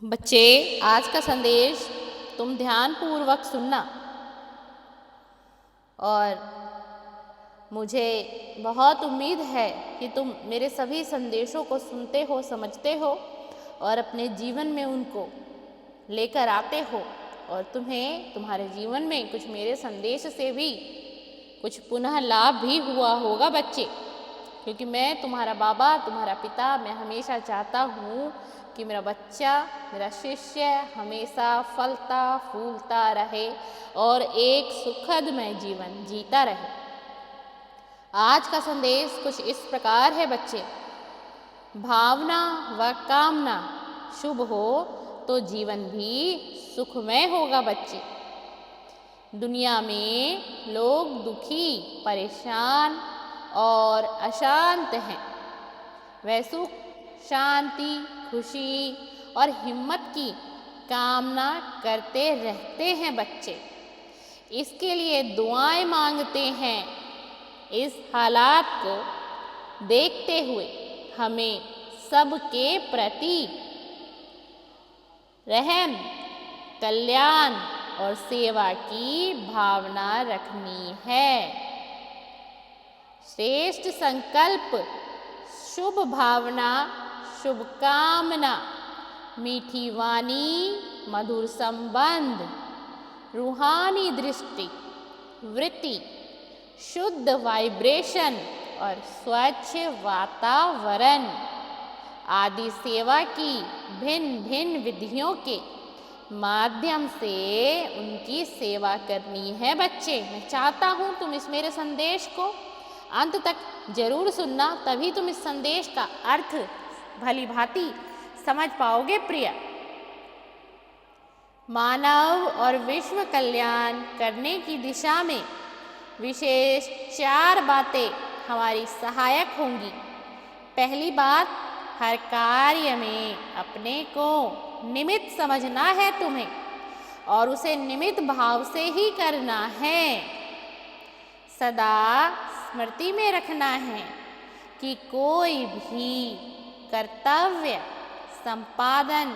बच्चे, आज का संदेश तुम ध्यानपूर्वक सुनना और मुझे बहुत उम्मीद है कि तुम मेरे सभी संदेशों को सुनते हो, समझते हो और अपने जीवन में उनको लेकर आते हो और तुम्हें तुम्हारे जीवन में कुछ मेरे संदेश से भी कुछ पुनः लाभ भी हुआ होगा बच्चे। क्योंकि मैं तुम्हारा बाबा, तुम्हारा पिता, मैं हमेशा चाहता हूँ कि मेरा बच्चा, मेरा शिष्य हमेशा फलता फूलता रहे और एक सुखदमय जीवन जीता रहे। आज का संदेश कुछ इस प्रकार है बच्चे। भावना व कामना शुभ हो तो जीवन भी सुखमय होगा बच्चे। दुनिया में लोग दुखी, परेशान और अशांत हैं। वह सुख, शांति, खुशी और हिम्मत की कामना करते रहते हैं बच्चे। इसके लिए दुआएं मांगते हैं। इस हालात को देखते हुए हमें सबके प्रति रहम, कल्याण और सेवा की भावना रखनी है। श्रेष्ठ संकल्प, शुभ भावना, शुभ कामना, मीठी वाणी, मधुर संबंध, रूहानी दृष्टि, वृत्ति, शुद्ध वाइब्रेशन और स्वच्छ वातावरण आदि सेवा की भिन्न भिन्न विधियों के माध्यम से उनकी सेवा करनी है बच्चे। मैं चाहता हूँ तुम इस मेरे संदेश को अंत तक जरूर सुनना, तभी तुम इस संदेश का अर्थ भली भांति समझ पाओगे प्रिय। मानव और विश्व कल्याण करने की दिशा में विशेष 4 बातें हमारी सहायक होंगी। पहली बात, हर कार्य में अपने को निमित्त समझना है तुम्हें और उसे निमित्त भाव से ही करना है। सदा स्मृति में रखना है कि कोई भी कर्तव्य संपादन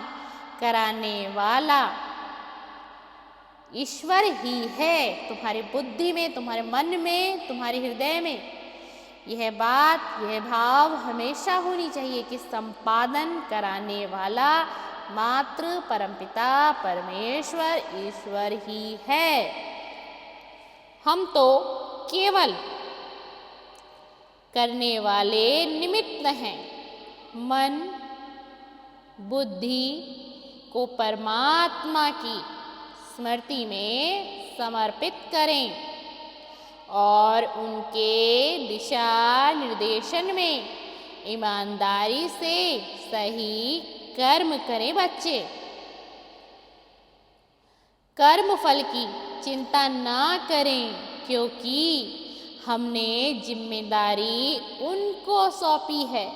कराने वाला ईश्वर ही है। तुम्हारी बुद्धि में, तुम्हारे मन में, तुम्हारे हृदय में यह बात, यह भाव हमेशा होनी चाहिए कि संपादन कराने वाला मात्र परमपिता परमेश्वर ईश्वर ही है। हम तो केवल करने वाले निमित्त हैं। मन, बुद्धि को परमात्मा की स्मृति में समर्पित करें और उनके दिशा निर्देशन में ईमानदारी से सही कर्म करें बच्चे। कर्म फल की चिंता ना करें, क्योंकि हमने जिम्मेदारी उनको सौंपी है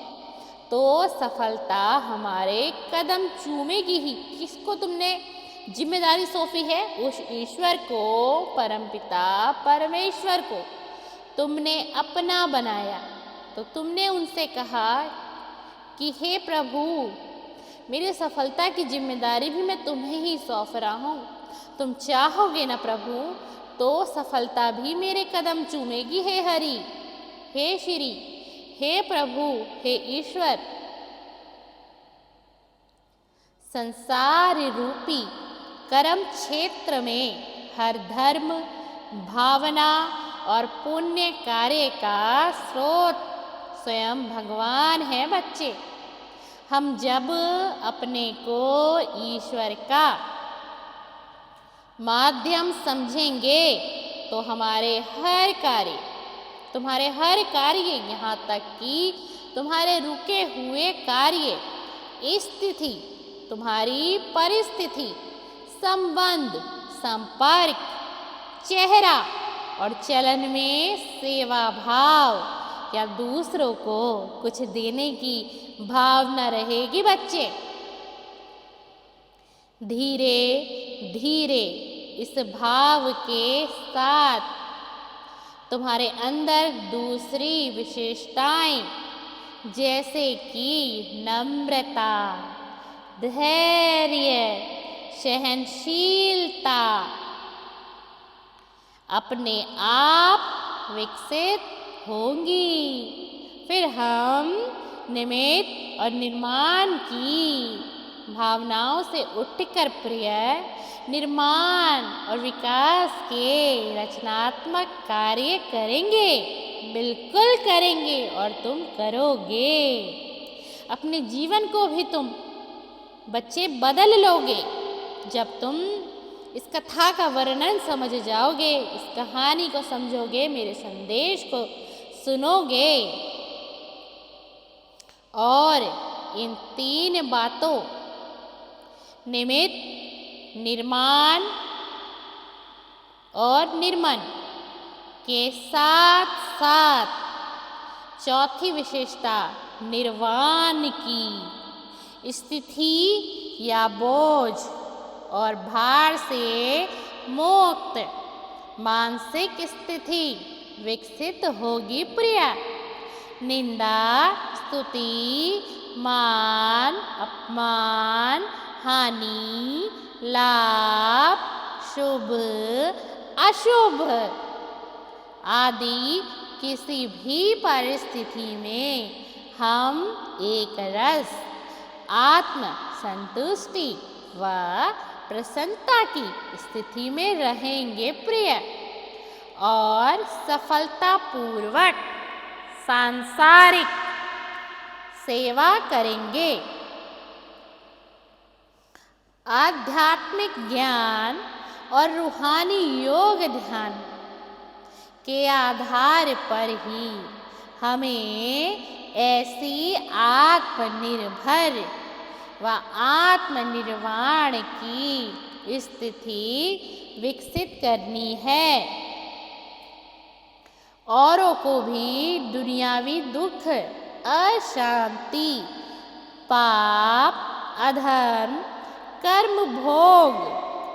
तो सफलता हमारे कदम चूमेगी ही। किसको तुमने जिम्मेदारी सौंपी है? उस ईश्वर को, परमपिता परमेश्वर को तुमने अपना बनाया। तो तुमने उनसे कहा कि हे प्रभु, मेरी सफलता की जिम्मेदारी भी मैं तुम्हें ही सौंप रहा हूँ। तुम चाहोगे ना प्रभु तो सफलता भी मेरे कदम चूमेगी। हे हरि, हे श्री, हे प्रभु, हे ईश्वर। संसार रूपी कर्म क्षेत्र में हर धर्म, भावना और पुण्य कार्य का स्रोत स्वयं भगवान है बच्चे। हम जब अपने को ईश्वर का माध्यम समझेंगे तो हमारे हर कार्य, तुम्हारे हर कार्य, यहाँ तक कि तुम्हारे रुके हुए कार्य, स्थिति, तुम्हारी परिस्थिति, संबंध, संपर्क, चेहरा और चलन में सेवा भाव या दूसरों को कुछ देने की भावना रहेगी बच्चे। धीरे धीरे इस भाव के साथ तुम्हारे अंदर दूसरी विशेषताएं जैसे कि नम्रता, धैर्य, सहनशीलता अपने आप विकसित होंगी। फिर हम निमित्त और निर्माण की भावनाओं से उठकर प्रिय निर्माण और विकास के रचनात्मक कार्य करेंगे। बिल्कुल करेंगे और तुम करोगे। अपने जीवन को भी तुम बच्चे बदल लोगे जब तुम इस कथा का वर्णन समझ जाओगे, इस कहानी को समझोगे, मेरे संदेश को सुनोगे और इन 3 बातों निमित्त, निर्माण और निर्मन के साथ साथ चौथी विशेषता निर्वाण की स्थिति या बोझ और भार से मुक्त मानसिक स्थिति विकसित होगी प्रिय। निंदा, स्तुति, मान, अपमान, हानि, लाभ, शुभ, अशुभ आदि किसी भी परिस्थिति में हम एक रस आत्म संतुष्टि व प्रसन्नता की स्थिति में रहेंगे प्रिय और सफलतापूर्वक सांसारिक सेवा करेंगे। आध्यात्मिक ज्ञान और रूहानी योग ध्यान के आधार पर ही हमें ऐसी आत्मनिर्भर व आत्मनिर्वाण की स्थिति विकसित करनी है। औरों को भी दुनियावी दुख, अशांति, पाप, अधर्म, कर्म भोग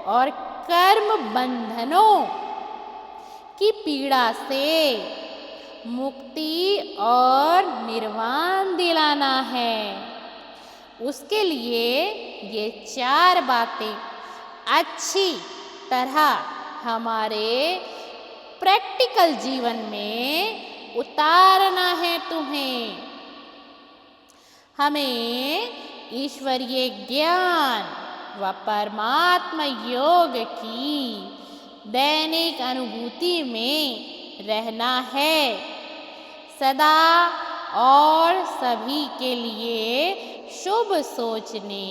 और कर्म बंधनों की पीड़ा से मुक्ति और निर्वाण दिलाना है। उसके लिए ये 4 बातें अच्छी तरह हमारे प्रैक्टिकल जीवन में उतारना है तुम्हें। हमें ईश्वरीय ज्ञान व परमात्मा योग की दैनिक अनुभूति में रहना है। सदा और सभी के लिए शुभ सोचने,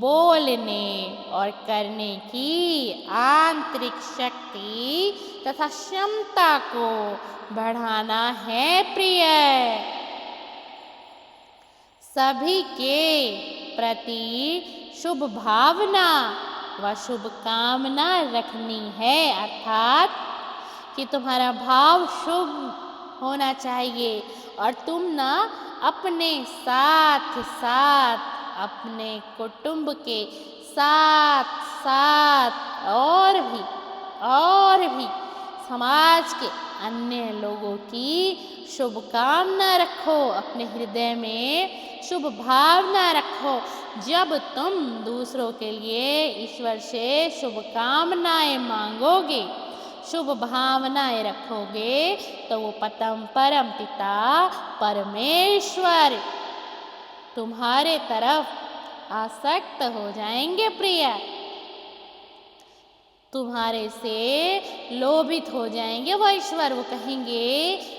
बोलने और करने की आंतरिक शक्ति तथा क्षमता को बढ़ाना है प्रिय। सभी के प्रति शुभ भावना व शुभकामना रखनी है, अर्थात कि तुम्हारा भाव शुभ होना चाहिए और तुम ना अपने साथ साथ अपने कुटुंब के साथ साथ और भी समाज के अन्य लोगों की शुभकामना रखो, अपने हृदय में शुभ भावना रखो। जब तुम दूसरों के लिए ईश्वर से शुभकामनाएं मांगोगे, शुभ भावनाएं रखोगे, तो वो परम पिता परमेश्वर तुम्हारे तरफ आसक्त हो जाएंगे प्रिय, तुम्हारे से लोभित हो जाएंगे वो ईश्वर। वो कहेंगे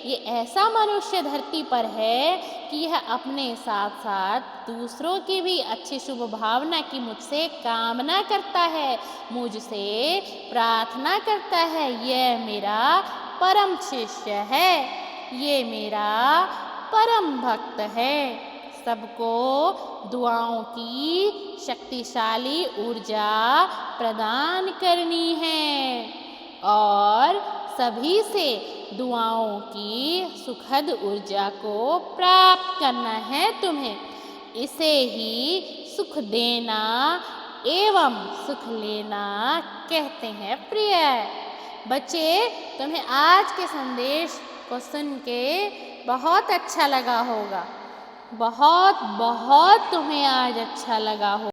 ये ऐसा मनुष्य धरती पर है कि यह अपने साथ साथ दूसरों की भी अच्छी शुभ भावना की मुझसे कामना करता है, मुझसे प्रार्थना करता है। यह मेरा परम शिष्य है, ये मेरा परम भक्त है। सबको दुआओं की शक्तिशाली ऊर्जा प्रदान करनी है और सभी से दुआओं की सुखद ऊर्जा को प्राप्त करना है तुम्हें। इसे ही सुख देना एवं सुख लेना कहते हैं प्रिय। बच्चे, तुम्हें आज के संदेश को सुन के बहुत अच्छा लगा होगा, बहुत तुम्हें आज अच्छा लगा हो।